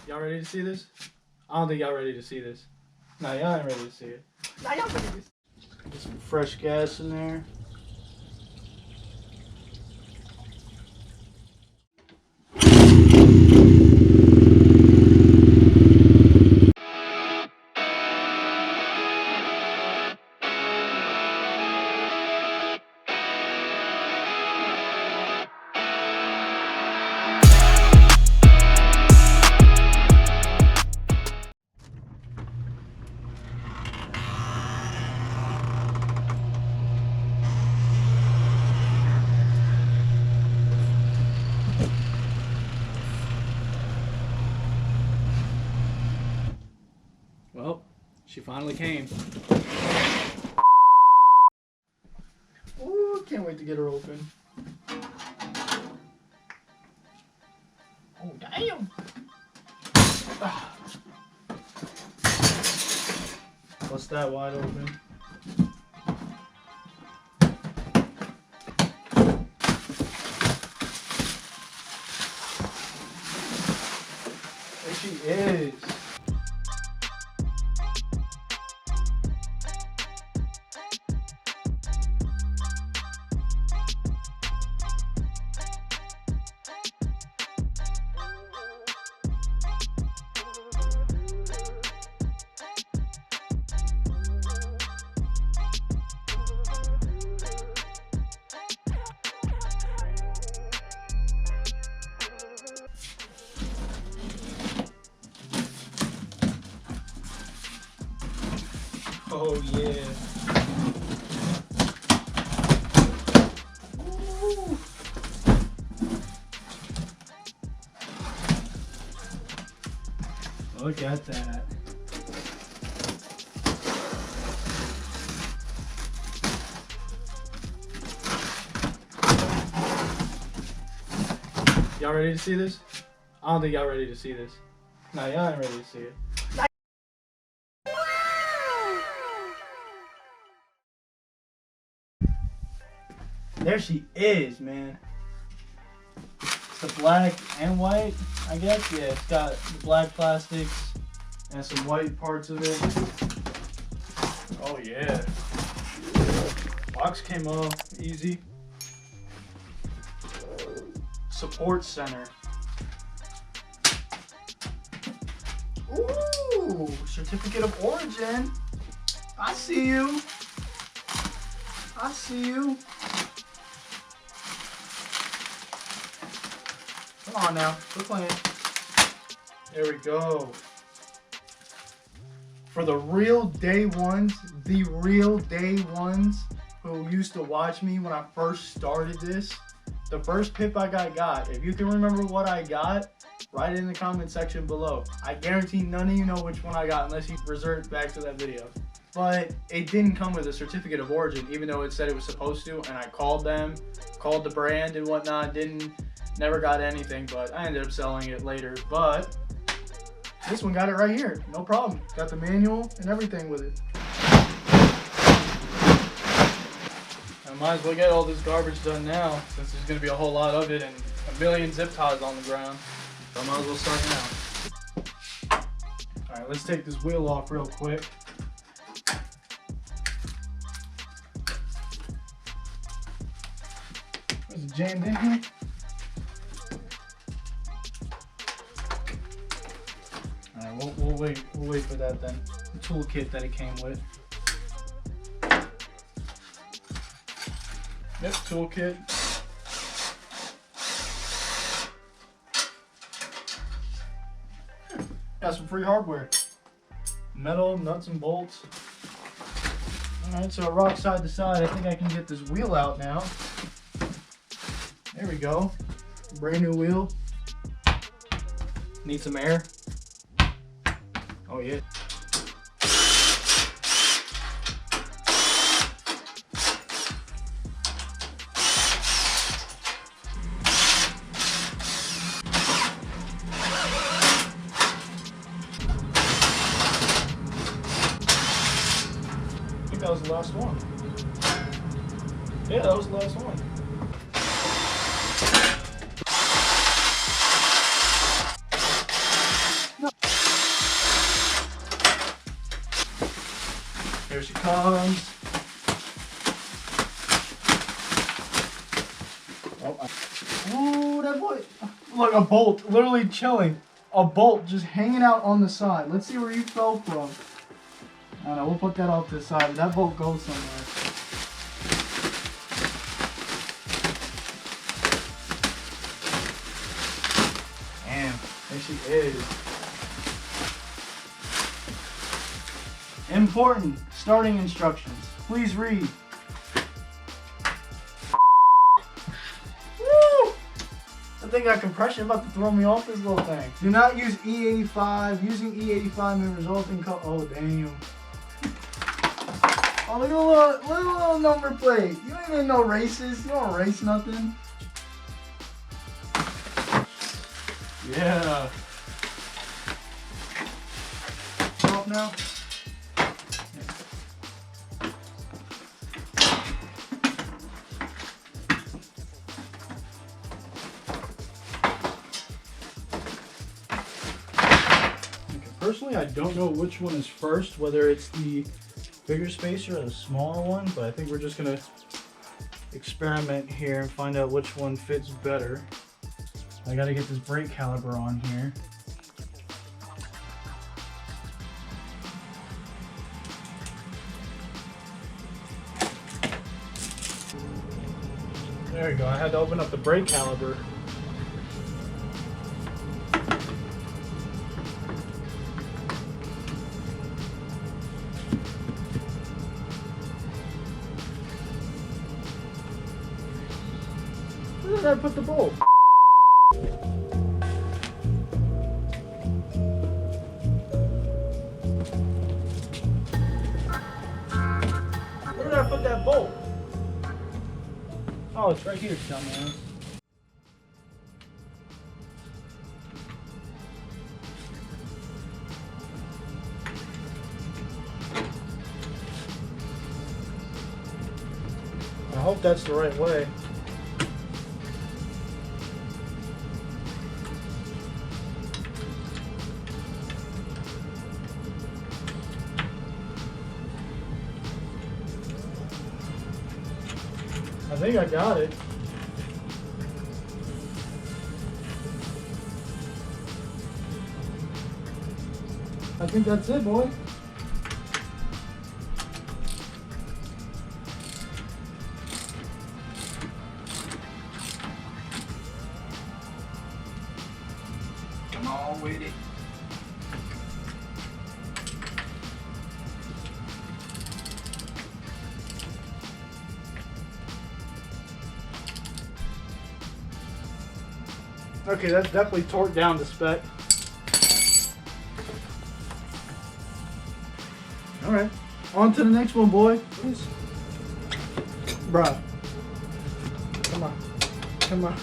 Y'all ready to see this? I don't think y'all ready to see this. Nah, y'all ain't ready to see it. Nah, y'all ready to see it. Get some fresh gas in there. Well, she finally came. Ooh, can't wait to get her open. Oh, damn! What's that wide open? There she is. Oh yeah. Ooh. Look at that. Y'all ready to see this? I don't think y'all ready to see this. Nah, y'all ain't ready to see it. There she is, man. It's the black and white, I guess. Yeah, it's got the black plastics and some white parts of it. Oh yeah. Box came off easy. Support center. Ooh, certificate of origin. I see you. I see you. Come on now, quit playing. There we go. For the real day ones who used to watch me when I first started this, the first pip I got, if you can remember what I got, write it in the comment section below. I guarantee none of you know which one I got unless you revert back to that video. But it didn't come with a certificate of origin, even though it said it was supposed to, and I called them, called the brand and whatnot, never got anything, but I ended up selling it later. But this one got it right here, no problem. Got the manual and everything with it. I might as well get all this garbage done now, since there's gonna be a whole lot of it and a million zip ties on the ground. So I might as well start now. All right, let's take this wheel off real quick. Is it jammed in here? Alright, we'll wait for that then. The toolkit that it came with. Yep, toolkit. Got some free hardware. Metal, nuts and bolts. Alright, so I rock side to side. I think I can get this wheel out now. There we go. Brand new wheel. Need some air. Oh yeah. I think that was the last one. Yeah, that was the last one. comes. Ooh, that boy. Look, a bolt literally chilling. A bolt just hanging out on the side. Let's see where you fell from. I don't know, we'll put that off to the side. That bolt goes somewhere. Damn, there she is. Important starting instructions. Please read. That thing got compression, about to throw me off this little thing. Do not use E85. Using E85 may result in oh damn. Oh, look at the little number plate. You don't even know races. You don't race nothing. Yeah. Off now. Personally, I don't know which one is first, whether it's the bigger spacer or the smaller one, but I think we're just gonna experiment here and find out which one fits better. I gotta get this brake caliper on here. There we go, I had to open up the brake caliper. Where did I put the bolt? Where did I put that bolt? Oh, it's right here, dumbass. I hope that's the right way. I think I got it. I think that's it, boy. Come on with it. Okay, that's definitely torqued down to spec. Alright, on to the next one, boy. Please. Bruh. Come on. Come on.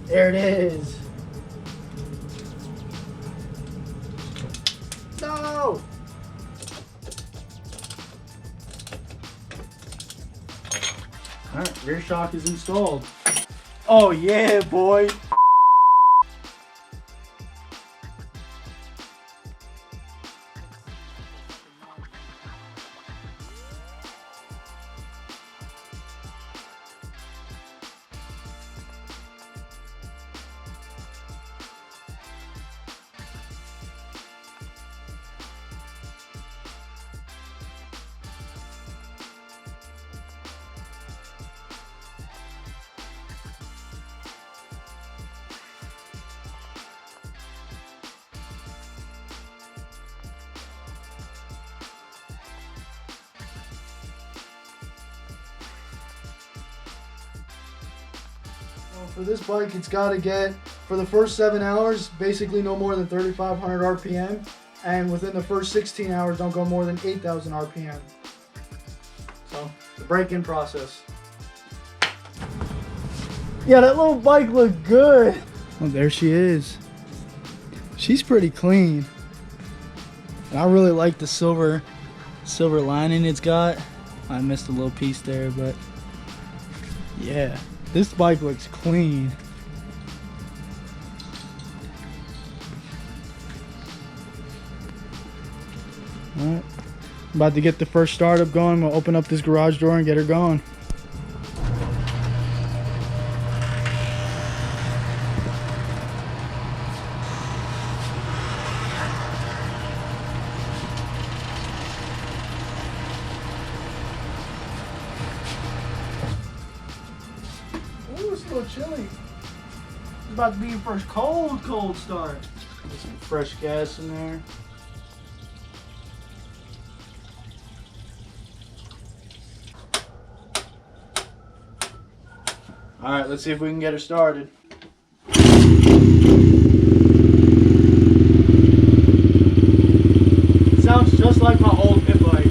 There it is. No! Alright, rear shock is installed. Oh yeah, boy. For this bike, it's got to get, for the first 7 hours, basically no more than 3,500 RPM. And within the first 16 hours, don't go more than 8,000 RPM. So, the break-in process. Yeah, that little bike looked good. Oh, there she is. She's pretty clean. And I really like the silver lining it's got. I missed a little piece there, but yeah. This bike looks clean. Alright, About to get the first startup going. We'll open up this garage door and get her going. Ooh, it's a little chilly. It's about to be your first cold start. Get some fresh gas in there. All right, let's see if we can get her started. It sounds just like my old pit bike.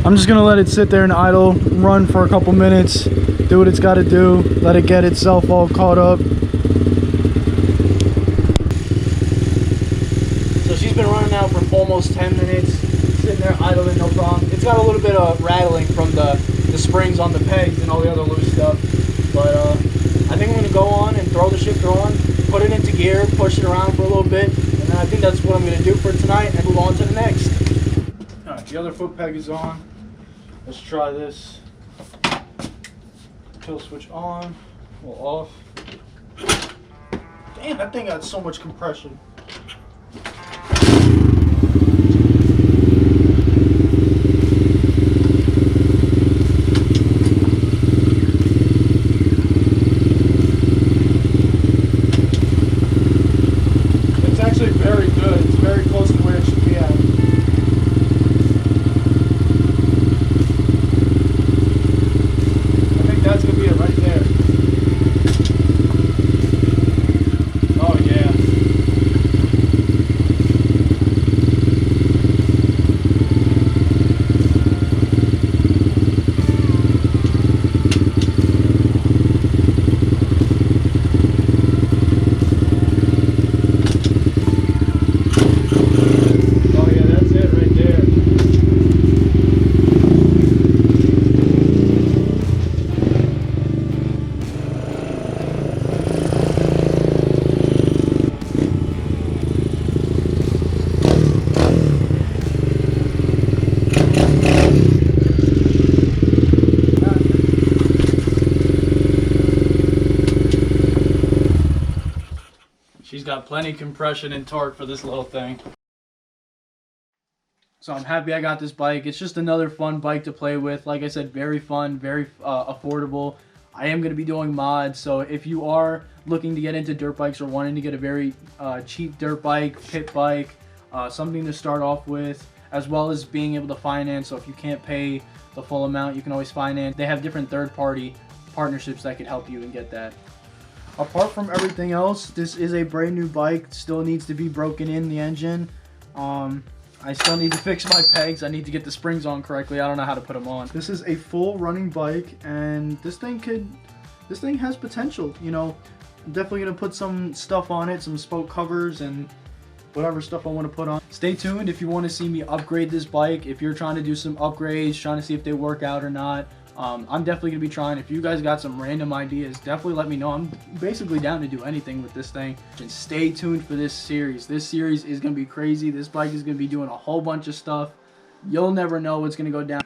I'm just gonna let it sit there and idle, run for a couple minutes, do what it's gotta do, let it get itself all caught up. So she's been running now for almost 10 minutes, sitting there idling, no problem. It's got a little bit of rattling from the springs on the pegs and all the other loose stuff. But I think I'm gonna go on and throw the shifter on, put it into gear, push it around for a little bit, and then I think that's what I'm gonna do for tonight and move on to the next. All right, the other foot peg is on. Let's try this. Kill switch on, well off. Damn, that thing got so much compression. It's actually very good. It's very close to where it should be at. That's gonna be it right there. Oh yeah. Oh yeah, that's it right there. She's got plenty of compression and torque for this little thing. So I'm happy I got this bike. It's just another fun bike to play with. Like I said, very fun, very affordable. I am going to be doing mods, so if you are looking to get into dirt bikes or wanting to get a very cheap dirt bike, pit bike, something to start off with, as well as being able to finance, so if you can't pay the full amount, you can always finance. They have different third-party partnerships that can help you and get that. Apart from everything else, this is a brand new bike. Still needs to be broken in the engine. I still need to fix my pegs. I need to get the springs on correctly. I don't know how to put them on. This is a full running bike, and this thing has potential. You know, I'm definitely gonna put some stuff on it, some spoke covers and whatever stuff I want to put on. Stay tuned if you want to see me upgrade this bike. If you're trying to do some upgrades, trying to see if they work out or not. I'm definitely gonna be trying. If you guys got some random ideas, definitely let me know. I'm basically down to do anything with this thing. And stay tuned for this series. This series is gonna be crazy. This bike is gonna be doing a whole bunch of stuff. You'll never know what's gonna go down.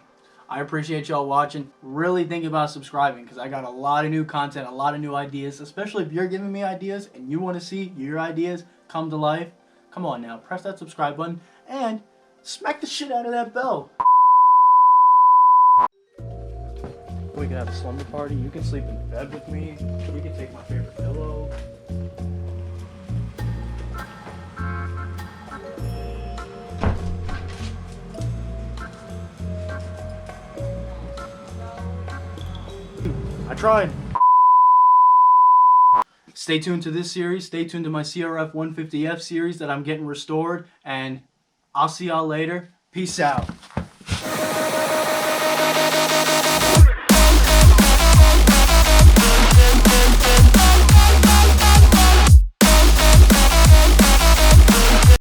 I appreciate y'all watching. Really think about subscribing, because I got a lot of new content, a lot of new ideas, especially if you're giving me ideas and you want to see your ideas come to life. Come on now, press that subscribe button and smack the shit out of that bell. We can have a slumber party. You can sleep in bed with me. You can take my favorite pillow. tried. Stay tuned to this series. Stay tuned to my CRF 150F series that I'm getting restored. And I'll see y'all later. Peace out.